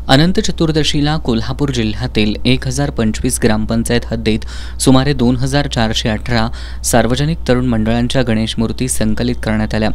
अनंत चतुर्दशीला कोल्हापूर जिल्ह्यातील 1025 ग्रामपंचायत हद्दीत सुमारे 2418 सार्वजनिक तरुण मंडळांच्या गणेश मूर्ती संकलित करण्यात आल्या।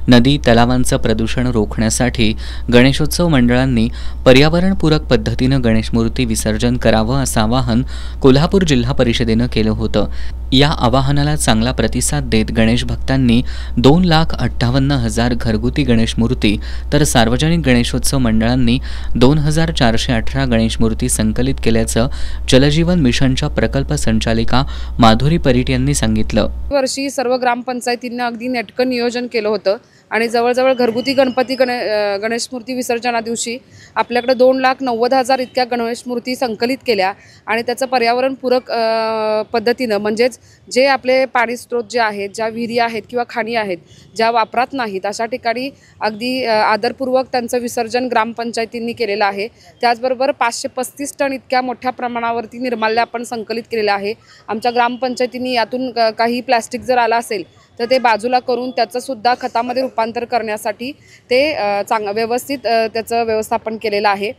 नदी तलावांचं प्रदूषण रोखण्यासाठी गणेशोत्सव मंडळांनी पर्यावरणपूरक पद्धतीनं गणेश मूर्ती विसर्जन करावं असं आवाहन कोल्हापूर जिल्हा परिषदेनं केलं होतं। या आवाहनाला चांगला प्रतिसाद देत गणेश भक्तांनी 2,58,000 घरगुती गणेश मूर्ती तर सार्वजनिक गणेशोत्सव मंडळांनी 2,418 गणेश मूर्ती संकलित केल्याचं जलजीवन मिशनच्या प्रकल्प संचालिका माधुरी परीट यांनी सांगितलं। वर्षी सर्व ग्रामपंचायतींना अगदी नेटकं नियोजन केलं होतं आणि जवळजवळ घरगुती गणेश मूर्ती विसर्जना दिवशी आपल्याकडे 2,90,000 इतक्या गणेश मूर्ती संकलित केल्या आणि त्याचं पर्यावरणपूरक पद्धतीनं म्हणजेच जे आपले पाणी स्रोत जे आहेत, ज्या विहिरी आहेत किंवा खाणी आहेत ज्या वापरात नाहीत अशा ठिकाणी अगदी आदरपूर्वक त्यांचं विसर्जन ग्रामपंचायतींनी केलेलं आहे। त्याचबरोबर 535 टन इतक्या मोठ्या प्रमाणावरती निर्माल्य आपण संकलित केलेलं आहे। आमच्या ग्रामपंचायतींनी यातून काही प्लास्टिक जर आला असेल तर ते बाजूला करून त्याचं सुद्धा खतामध्ये रूपांतर करण्यासाठी ते व्यवस्थित त्याचं व्यवस्थापन केलेलं आहे।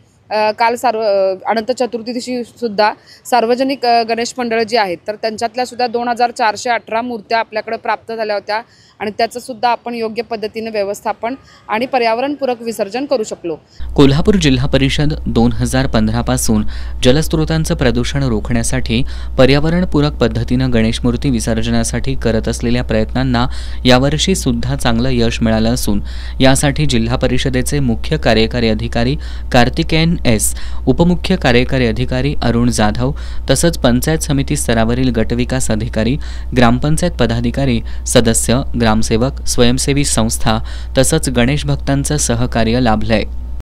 काल अनंत चतुर्थी दिवशी सुद्धा सार्वजनिक गणेश मंडळ जी आहेत तर त्यांच्यातल्या सुद्धा 2,418 मूर्त्या आपल्याकडे प्राप्त झाल्या होत्या आणि त्याचं सुद्धा आपण योग्य पद्धतीने व्यवस्थापन आणि पर्यावरणपूरक विसर्जन करू शकलो। कोल्हापूर जिल्हा परिषद 2015 पासून जलस्रोतांचं प्रदूषण रोखण्यासाठी पर्यावरणपूरक पद्धतीनं गणेश मूर्ती विसर्जनासाठी करत असलेल्या प्रयत्नांना यावर्षी सुद्धा चांगलं यश मिळालं असून यासाठी जिल्हा परिषदेचे मुख्य कार्यकारी अधिकारी कार्तिकेयन एस, उपमुख्य कार्यकारी अधिकारी अरुण जाधव तसंच पंचायत समिती स्तरावरील गटविकास अधिकारी, ग्रामपंचायत पदाधिकारी, सदस्य, ग्रामसेवक, स्वयंसेवी संस्था तसंच गणेश भक्तांचं सहकार्य लाभलंय।